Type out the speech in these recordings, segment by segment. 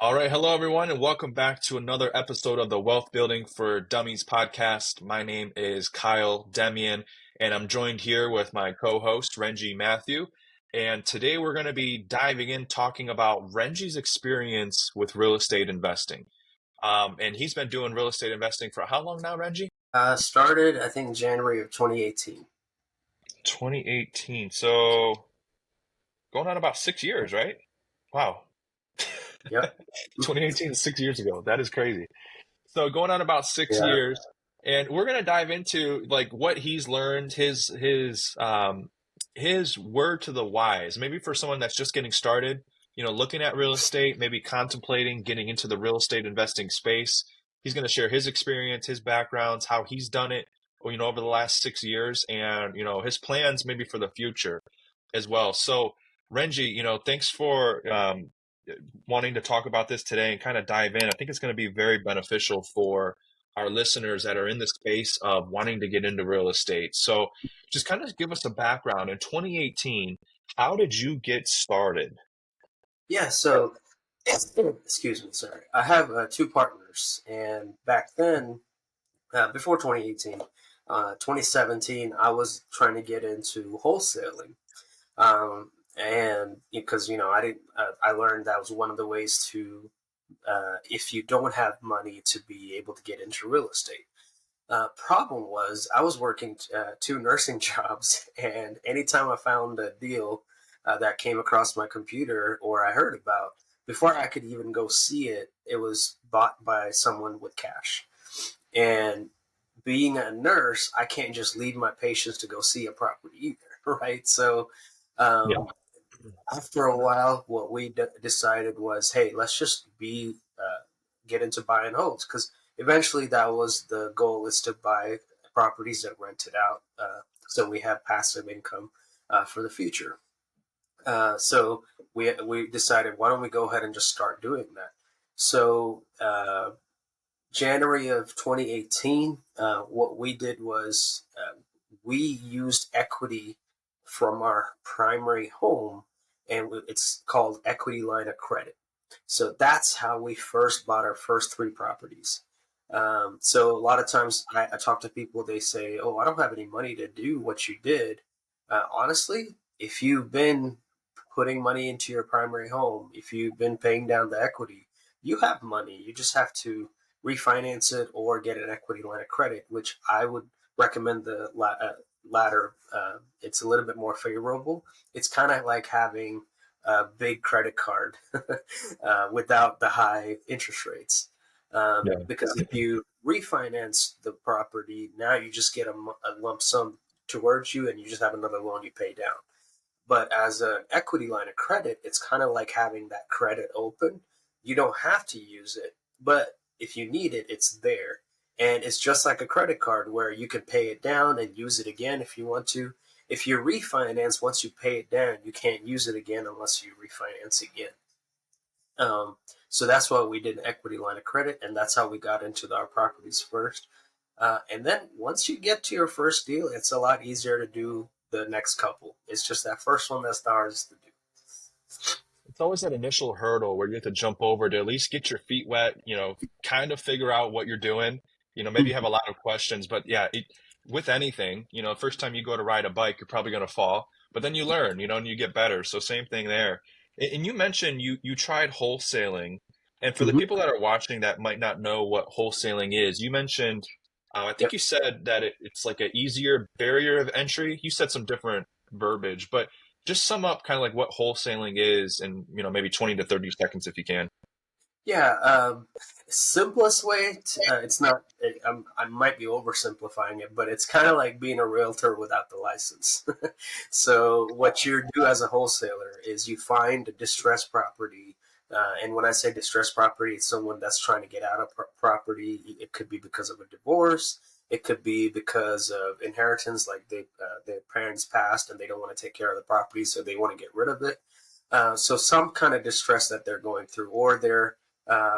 All right. Hello, everyone, and welcome back to another episode of the Wealth Building for Dummies podcast. My name is Kyle Demian, and I'm joined here with my co-host, Renji Matthew. And today we're going to be diving in talking about Renji's experience with real estate investing. And he's been doing real estate investing for how long now, Renji? Started, I think, January of 2018. 2018. So going on about 6 years, right? Wow. Yep. 2018 is 6 years ago. That is crazy. So going on about six Yeah. years, and we're gonna dive into like what he's learned, his word to the wise. Maybe for someone that's just getting started, looking at real estate, maybe contemplating getting into the real estate investing space. He's gonna share his experience, his backgrounds, how he's done it, over the last 6 years, and his plans maybe for the future as well. So Renji, thanks for wanting to talk about this today and kind of dive in. I think it's going to be very beneficial for our listeners that are in the space of wanting to get into real estate. So just kind of give us a background. In 2018, how did you get started? Yeah. So, excuse me, sorry. I have two partners, and back then, before 2018, 2017, I was trying to get into wholesaling. And because I didn't, I learned that was one of the ways to, if you don't have money, to be able to get into real estate. Problem was, I was working two nursing jobs, and anytime I found a deal that came across my computer or I heard about, before I could even go see it, it was bought by someone with cash. And being a nurse, I can't just leave my patients to go see a property either, right? So Yeah. um, after a while, what we decided was, hey, let's just get into buy and holds, because eventually that was the goal, is to buy properties that rented out, so we have passive income for the future. So we decided, why don't we go ahead and just start doing that? So January of 2018, what we did was we used equity from our primary home, and it's called equity line of credit. So that's how we first bought our first three properties. So a lot of times I talk to people, they say, "Oh, I don't have any money to do what you did." Honestly, if you've been putting money into your primary home, if you've been paying down the equity, you have money. You just have to refinance it or get an equity line of credit, which I would recommend the latter. It's a little bit more favorable. It's kind of like having a big credit card without the high interest rates. Yeah. Because if you refinance the property, now you just get a lump sum towards you, and you just have another loan you pay down. But as an equity line of credit, it's kind of like having that credit open. You don't have to use it, but if you need it, it's there. And it's just like a credit card where you can pay it down and use it again if you want to. If you refinance, once you pay it down, you can't use it again unless you refinance again. Um, so that's why we did an equity line of credit, and that's how we got into our properties first. And then once you get to your first deal, it's a lot easier to do the next couple. It's just that first one that's the hardest to do. It's always that initial hurdle where you have to jump over to at least get your feet wet, kind of figure out what you're doing. Maybe you have a lot of questions, but yeah, with anything, first time you go to ride a bike, you're probably going to fall, but then you learn, and you get better. So same thing there. And you mentioned you tried wholesaling, and for the Mm-hmm. people that are watching that might not know what wholesaling is, you mentioned, I think Yep. you said that it's like an easier barrier of entry. You said some different verbiage, but just sum up kind of like what wholesaling is in, maybe 20 to 30 seconds if you can. Yeah. Simplest way, it's not, I might be oversimplifying it, but it's kind of like being a realtor without the license. So, what you do as a wholesaler is you find a distressed property. And when I say distressed property, it's someone that's trying to get out of property. It could be because of a divorce. It could be because of inheritance, like their parents passed and they don't want to take care of the property, so they want to get rid of it. So some kind of distress that they're going through, or their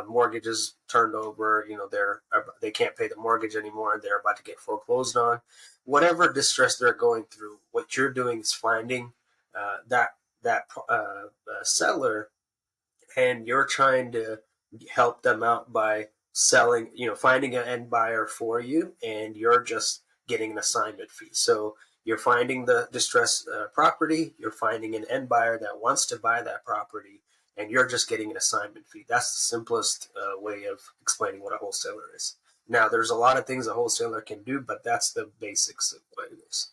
mortgages turned over. They can't pay the mortgage anymore, and they're about to get foreclosed on. Whatever distress they're going through, what you're doing is finding that seller, and you're trying to help them out by selling, finding an end buyer for you, and you're just getting an assignment fee. So you're finding the distressed property, you're finding an end buyer that wants to buy that property, and you're just getting an assignment fee. That's the simplest way of explaining what a wholesaler is. Now, there's a lot of things a wholesaler can do, but that's the basics of what it is.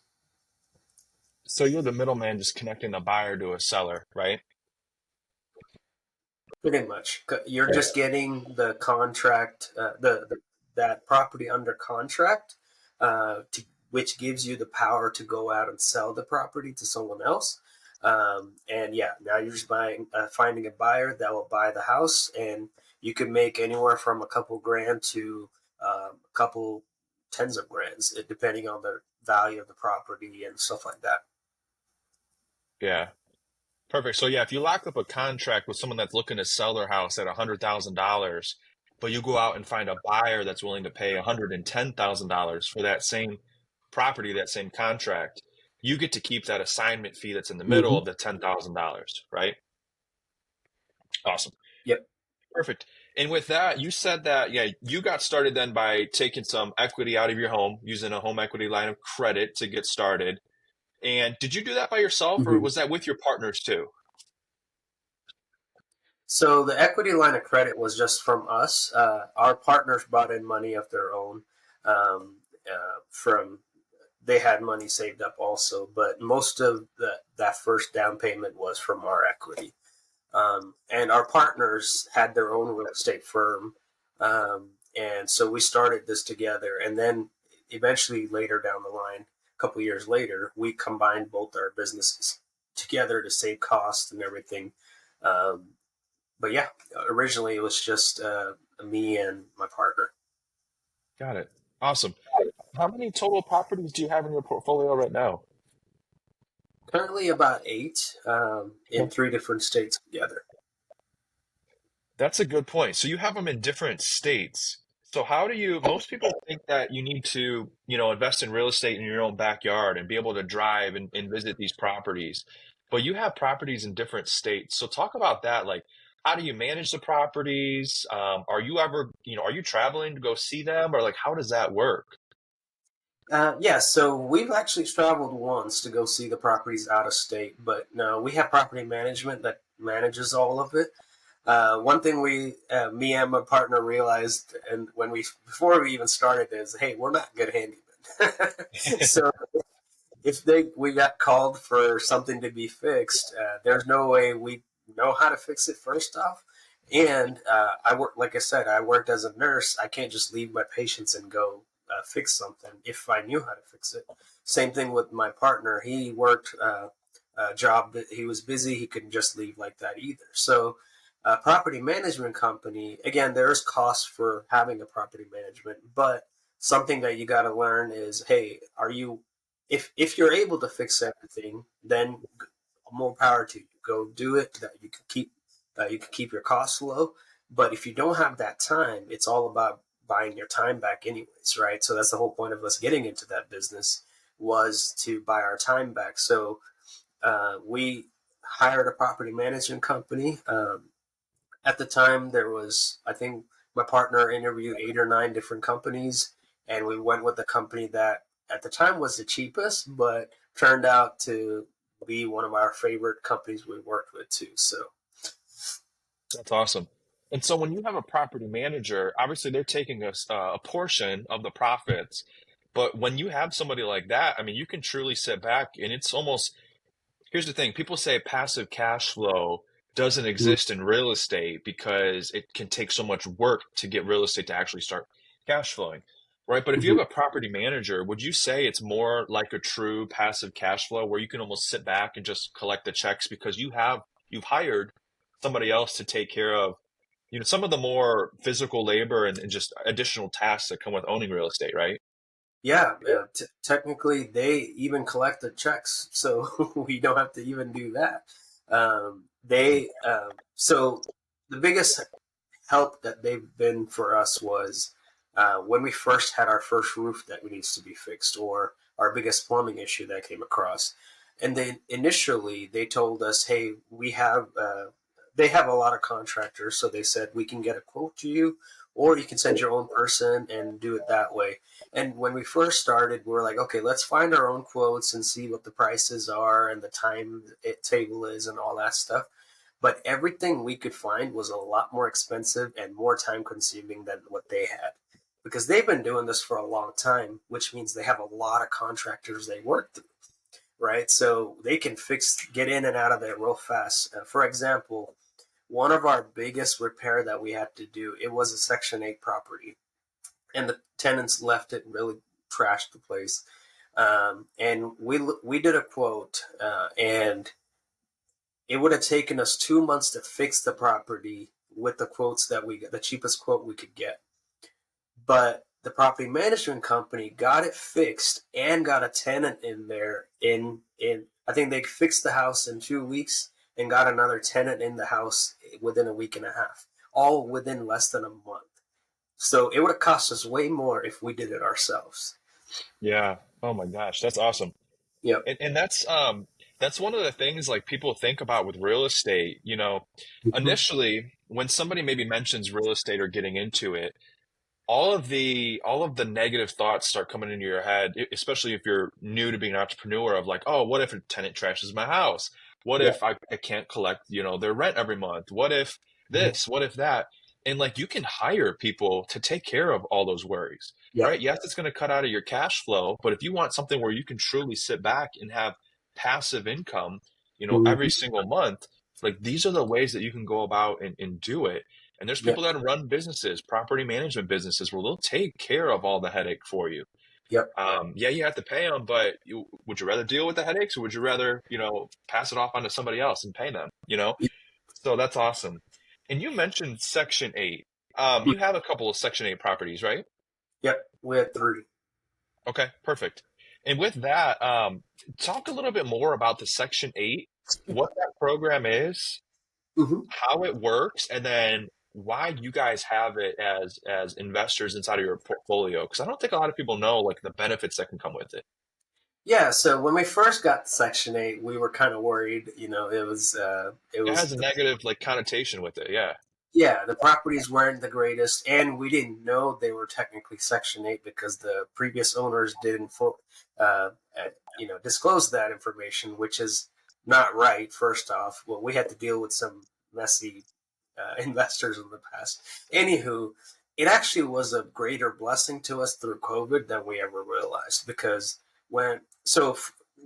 So you're the middleman just connecting a buyer to a seller, right? Pretty much, you're just getting the contract, that property under contract, which gives you the power to go out and sell the property to someone else. And yeah, now you're just finding a buyer that will buy the house, and you can make anywhere from a couple grand to a couple tens of grands, depending on the value of the property and stuff like that. Yeah. Perfect. So yeah, if you lock up a contract with someone that's looking to sell their house at $100,000, but you go out and find a buyer that's willing to pay $110,000 for that same property, that same contract, you get to keep that assignment fee that's in the middle Mm-hmm. of the $10,000, right? Awesome. Yep. Perfect. And with that, you said that, yeah, you got started then by taking some equity out of your home, using a home equity line of credit to get started. And did you do that by yourself or Mm-hmm. was that with your partners too? So the equity line of credit was just from us. Our partners brought in money of their own. From They had money saved up also, but most of that first down payment was from our equity. And our partners had their own real estate firm, and so we started this together. And then eventually, later down the line, a couple of years later, we combined both our businesses together to save costs and everything. Um, but yeah, originally it was just me and my partner. Got it. Awesome. How many total properties do you have in your portfolio right now? Currently, about eight in three different states together. That's a good point. So you have them in different states. So how do you, most people think that you need to, invest in real estate in your own backyard and be able to drive and visit these properties. But you have properties in different states. So talk about that. Like, how do you manage the properties? Are you ever, are you traveling to go see them or like, how does that work? Yeah, so we've actually traveled once to go see the properties out of state, but no, we have property management that manages all of it. One thing me and my partner realized, and before we even started, is hey, we're not good handymen. So if we got called for something to be fixed, there's no way we know how to fix it first off. And I work, like I said, I worked as a nurse. I can't just leave my patients and go fix something if I knew how to fix it. Same thing with my partner. He worked a job that he was busy. He couldn't just leave like that either. So, property management company, again, there's costs for having a property management, but something that you got to learn is, hey, if you're able to fix everything, then more power to you. Go do it. That you can keep your costs low. But if you don't have that time, it's all about buying your time back, anyways, right? So that's the whole point of us getting into that business, was to buy our time back. So we hired a property management company. At the time, there was, I think, my partner interviewed eight or nine different companies, and we went with the company that at the time was the cheapest, but turned out to be one of our favorite companies we worked with too. So That's awesome. And so when you have a property manager, obviously they're taking a portion of the profits. But when you have somebody like that, I mean, you can truly sit back and it's almost, here's the thing. People say passive cash flow doesn't exist in real estate because it can take so much work to get real estate to actually start cash flowing, right? But if you have a property manager, would you say it's more like a true passive cash flow where you can almost sit back and just collect the checks because you've hired somebody else to take care of, some of the more physical labor and just additional tasks that come with owning real estate, right? yeah, technically they even collect the checks, so we don't have to even do that. So the biggest help that they've been for us was when we first had our first roof that needs to be fixed, or our biggest plumbing issue that came across. And then initially they told us, hey, we have they have a lot of contractors, so they said we can get a quote to you, or you can send your own person and do it that way. And when we first started, we were like, okay, let's find our own quotes and see what the prices are and the time it table is and all that stuff. But everything we could find was a lot more expensive and more time consuming than what they had. Because they've been doing this for a long time, which means they have a lot of contractors they work through, right? So they can get in and out of there real fast. For example, one of our biggest repair that we had to do, it was a Section 8 property, and the tenants left it, really trashed the place. And we did a quote, and it would have taken us 2 months to fix the property with the quotes that we got, the cheapest quote we could get. But the property management company got it fixed and got a tenant in there in I think they fixed the house in 2 weeks and got another tenant in the house within a week and a half, all within less than a month. So it would have cost us way more if we did it ourselves. Yeah. Oh my gosh, that's awesome. Yep. And that's one of the things like people think about with real estate. Mm-hmm. Initially, when somebody maybe mentions real estate or getting into it, all of the negative thoughts start coming into your head, especially if you're new to being an entrepreneur of like, oh, what if a tenant trashes my house? What Yeah. if I can't collect, their rent every month? What if Mm-hmm. this? What if that? And like you can hire people to take care of all those worries, Yep. right? Yes, it's going to cut out of your cash flow, but if you want something where you can truly sit back and have passive income, every Mm-hmm. single month, like these are the ways that you can go about and do it. And there's Yep. people that run businesses, property management businesses, where they'll take care of all the headache for you. Yep. Yeah, you have to pay them, but would you rather deal with the headaches, or would you rather, pass it off onto somebody else and pay them? So that's awesome. And you mentioned Section 8. You have a couple of Section 8 properties, right? Yep. We had three. Okay, perfect. And with that, talk a little bit more about the Section 8, what that program is, Mm-hmm. how it works, and then why you guys have it as investors inside of your portfolio. Because I don't think a lot of people know like the benefits that can come with it. Yeah, so when we first got Section 8, we were kind of worried. It It was has a negative like connotation with it. Yeah. yeah, the properties weren't the greatest, and we didn't know they were technically Section 8 because the previous owners didn't disclose that information, which is not right. First off, well, we had to deal with some messy investors in the past. Anywho, it actually was a greater blessing to us through COVID than we ever realized because when so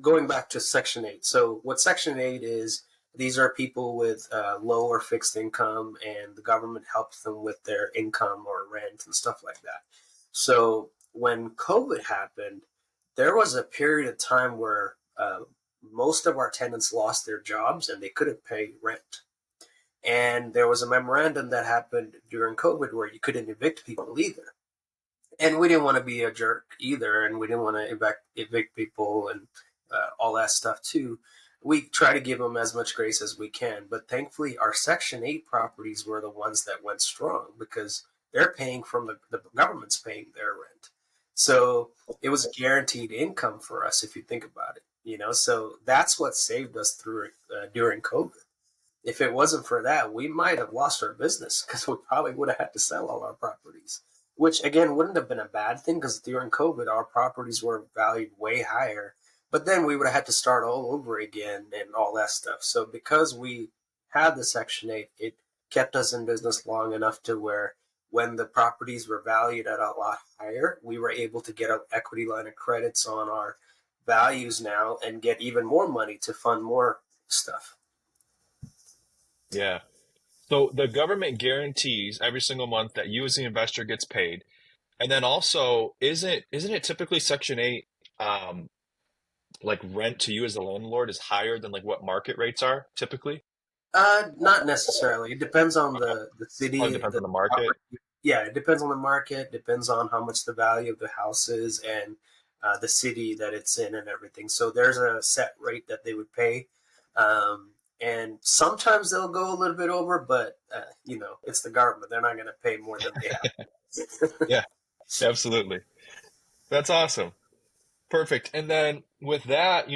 going back to Section 8. So what Section 8 is, these are people with low or fixed income, and the government helps them with their income or rent and stuff like that. So when COVID happened, there was a period of time where most of our tenants lost their jobs and they couldn't pay rent. And there was a memorandum that happened during COVID where you couldn't evict people either. And we didn't want to be a jerk either, and we didn't want to evict people and all that stuff too. We try to give them as much grace as we can, but thankfully, our Section 8 properties were the ones that went strong because they're paying from the government's paying their rent. So it was guaranteed income for us if you think about it. So that's what saved us through during COVID. If it wasn't for that, we might have lost our business because we probably would have had to sell all our properties, which again wouldn't have been a bad thing because during COVID, our properties were valued way higher. But then we would have had to start all over again and all that stuff. So because we had the Section 8, it kept us in business long enough to where when the properties were valued at a lot higher, we were able to get an equity line of credits on our values now and get even more money to fund more stuff. Yeah. So the government guarantees every single month that you as the investor gets paid. And then also, isn't it typically Section 8, like rent to you as the landlord is higher than like what market rates are typically? Not necessarily. It depends on Okay. the Oh, it city, depends on the the market. property. Yeah, it depends on the market. Depends on how much the value of the house is and the city that it's in and everything. So there's a set rate that they would pay, and sometimes they'll go a little bit over, but it's the government. They're not going to pay more than they have. Yeah, absolutely. That's awesome. Perfect. And then with that,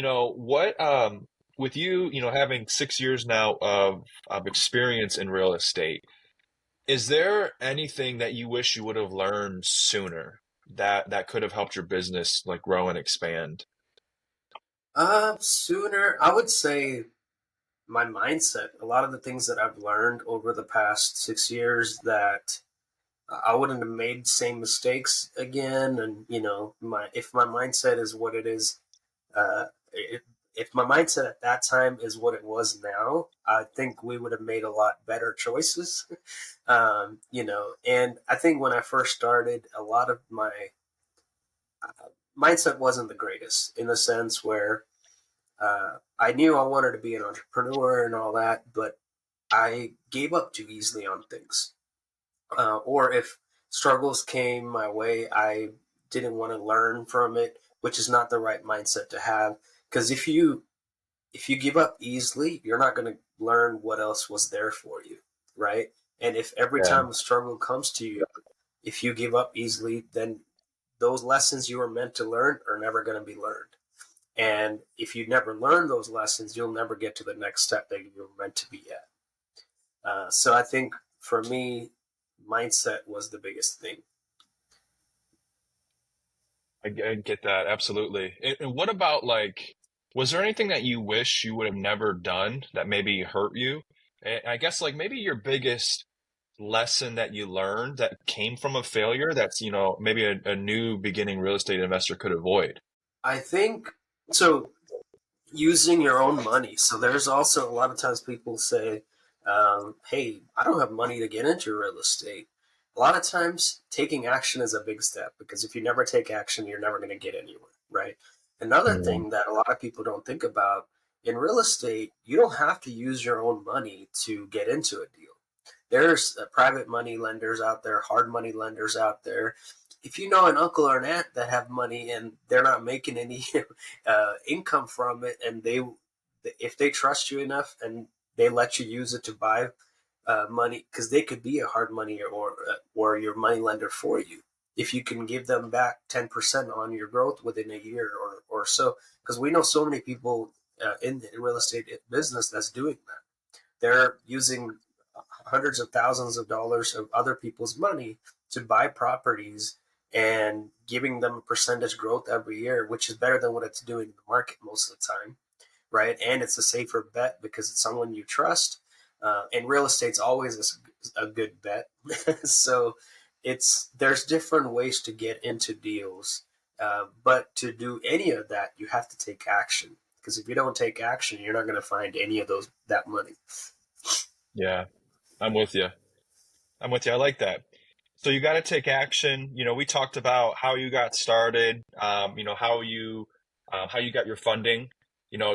with you, having 6 years now of experience in real estate, is there anything that you wish you would have learned sooner that could have helped your business like grow and expand? Sooner, I would say my mindset. A lot of the things that I've learned over the past 6 years that I wouldn't have made same mistakes again. And my if my mindset is what it is, if my mindset at that time is what it was now, I think we would have made a lot better choices. And I think when I first started, a lot of my mindset wasn't the greatest in the sense where I knew I wanted to be an entrepreneur and all that, but I gave up too easily on things. Or if struggles came my way, I didn't want to learn from it, which is not the right mindset to have. Because if you give up easily, you're not going to learn what else was there for you, right? And if every Yeah. time a struggle comes to you, if you give up easily, then those lessons you were meant to learn are never going to be learned. And if you never learn those lessons, you'll never get to the next step that you were meant to be at. So I think for me, mindset was the biggest thing. I get that absolutely. And what about like, was there anything that you wish you would have never done that maybe hurt you? And I guess like maybe your biggest lesson that you learned that came from a failure that's, maybe a new beginning real estate investor could avoid. I think so. Using your own money. So there's also a lot of times people say, "Hey, I don't have money to get into real estate." A lot of times, taking action is a big step because if you never take action, you're never going to get anywhere, right? Another Mm. thing that a lot of people don't think about in real estate, you don't have to use your own money to get into a deal. There's private money lenders out there, hard money lenders out there. If you know an uncle or an aunt that have money and they're not making any income from it, and if they trust you enough and they let you use it to buy money, because they could be a hard money or your money lender for you. If you can give them back 10% on your growth within a year or so, because we know so many people in the real estate business that's doing that. They're using hundreds of thousands of dollars of other people's money to buy properties and giving them a percentage growth every year, which is better than what it's doing in the market most of the time, right? And it's a safer bet because it's someone you trust. And real estate's always a good bet. So there's different ways to get into deals, but to do any of that, you have to take action. Because if you don't take action, you're not going to find any of that money. Yeah, I'm with you. I'm with you. I like that. So you got to take action. We talked about how you got started, how you got your funding,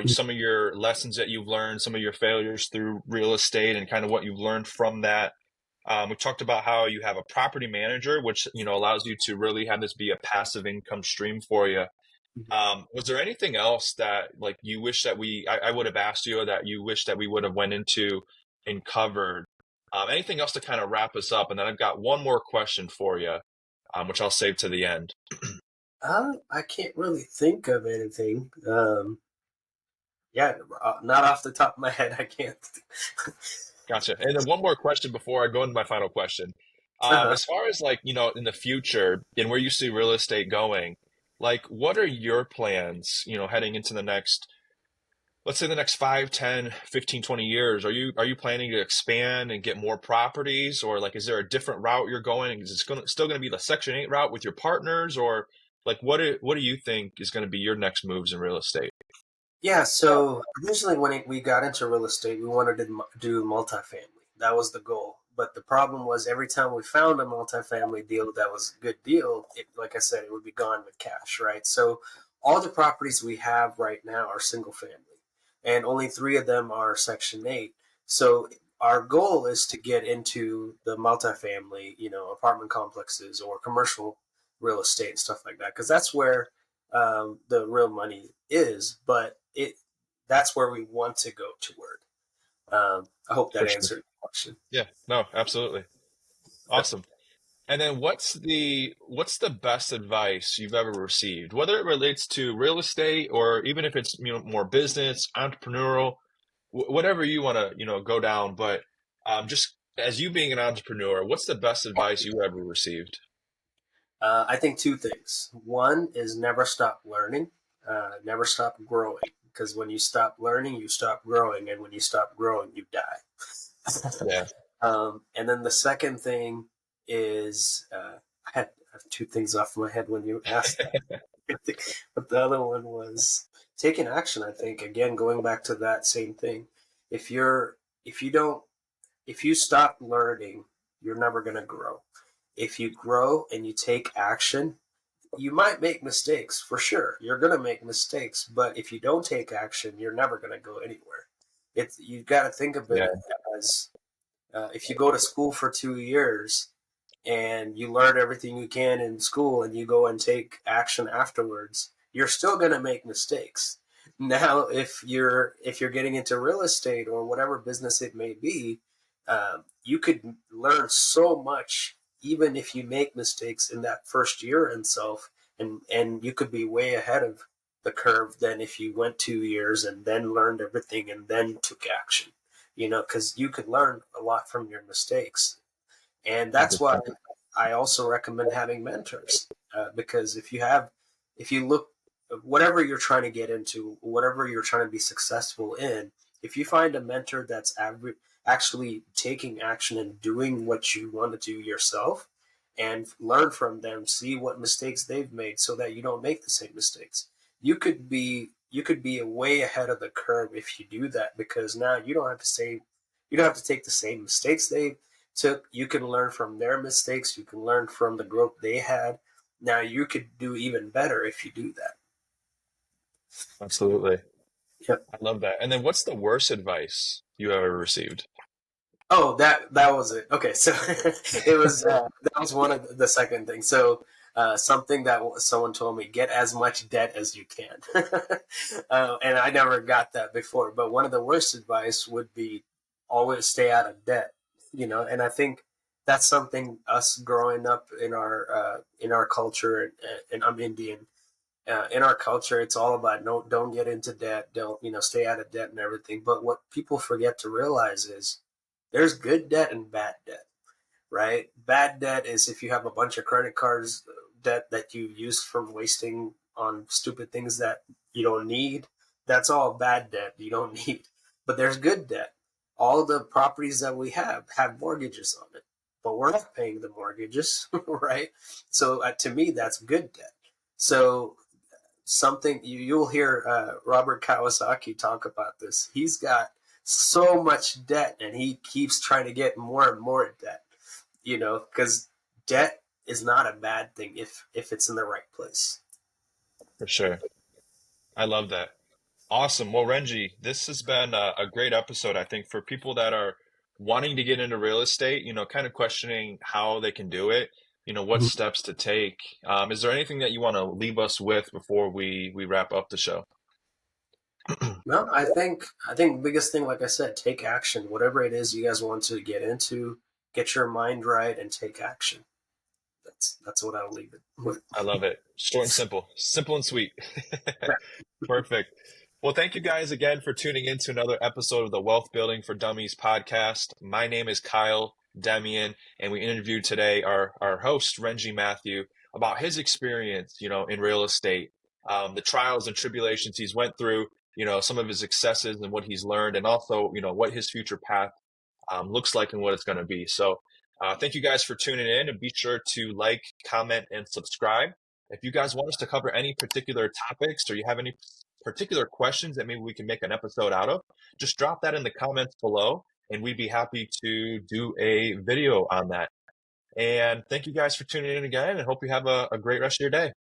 some of your lessons that you've learned, some of your failures through real estate and kind of what you've learned from that. We talked about how you have a property manager, which, allows you to really have this be a passive income stream for you. Was there anything else that like you wish that I would have asked you or that you wish that we would have went into and covered? Anything else to kind of wrap us up? And then I've got one more question for you, which I'll save to the end. I can't really think of anything. Yeah, not off the top of my head, I can't. Gotcha. And then one more question before I go into my final question. Uh-huh. As far as like, in the future and where you see real estate going, like what are your plans, heading into the next, let's say the next 5, 10, 15, 20 years? Are you planning to expand and get more properties, or like is there a different route you're going? Is it still going to be the Section 8 route with your partners, or like what do you think is going to be your next moves in real estate? Yeah, so originally when we got into real estate, we wanted to do multifamily. That was the goal. But the problem was every time we found a multifamily deal that was a good deal, like I said, it would be gone with cash, right? So all the properties we have right now are single family, and only three of them are Section 8. So our goal is to get into the multifamily, apartment complexes or commercial real estate and stuff like that, because that's where the real money is. But that's where we want to go toward. I hope For that sure. answered the question. Yeah, no, absolutely. Awesome. And then what's the best advice you've ever received, whether it relates to real estate or even if it's more business, entrepreneurial, whatever you want to go down. But just as you being an entrepreneur, what's the best advice you ever received? I think two things. One is never stop learning, never stop growing. Because when you stop learning, you stop growing, and when you stop growing, you die. Yeah. And then the second thing is I have two things off my head when you asked that. But the other one was taking action. I think again, going back to that same thing. If you're if you don't if you stop learning, you're never going to grow. If you grow and you take action, you might make mistakes for sure. You're going to make mistakes, but if you don't take action, you're never going to go anywhere. It's you got to think of it Yeah. as if you go to school for 2 years and you learn everything you can in school and you go and take action afterwards, you're still going to make mistakes. Now, if you're getting into real estate or whatever business it may be, you could learn so much even if you make mistakes in that first year and self, and you could be way ahead of the curve than if you went 2 years and then learned everything and then took action. Because you could learn a lot from your mistakes, and that's why 100%. I also recommend having mentors. Because if you look, whatever you're trying to get into, whatever you're trying to be successful in, if you find a mentor that's actually taking action and doing what you want to do yourself, and learn from them, see what mistakes they've made, so that you don't make the same mistakes. You could be way ahead of the curve if you do that, because now you don't have to take the same mistakes they took. You can learn from their mistakes. You can learn from the growth they had. Now you could do even better if you do that. Absolutely. Yep. I love that. And then what's the worst advice you ever received? Oh, that was it. Okay, so it was that was one of the second thing. So something that someone told me: get as much debt as you can. And I never got that before. But one of the worst advice would be always stay out of debt. And I think that's something us growing up in our culture, and I'm Indian. In our culture, it's all about no, don't get into debt, don't stay out of debt and everything. But what people forget to realize is there's good debt and bad debt, right? Bad debt is if you have a bunch of credit cards debt that you use from wasting on stupid things that you don't need. That's all bad debt you don't need. But there's good debt. All the properties that we have mortgages on it, but we're not paying the mortgages, right? So to me, that's good debt. So something you'll hear Robert Kawasaki talk about this. He's got so much debt, and he keeps trying to get more and more debt. Because debt is not a bad thing if it's in the right place. For sure. I love that. Awesome. Well, Renji, this has been a great episode, I think, for people that are wanting to get into real estate, kind of questioning how they can do it, what steps to take. Is there anything that you want to leave us with before we wrap up the show? No, I think the biggest thing, like I said, take action. Whatever it is you guys want to get into, get your mind right and take action. That's what I'll leave it with. I love it. Short and simple, simple and sweet. Perfect. Well, thank you guys again for tuning in to another episode of the Wealth Building for Dummies podcast. My name is Kyle Demian, and we interviewed today our host, Renji Matthew, about his experience, in real estate, the trials and tribulations he's went through, some of his successes and what he's learned, and also, what his future path looks like and what it's going to be. So thank you guys for tuning in, and be sure to like, comment, and subscribe. If you guys want us to cover any particular topics or you have any particular questions that maybe we can make an episode out of, just drop that in the comments below and we'd be happy to do a video on that. And thank you guys for tuning in again and hope you have a great rest of your day.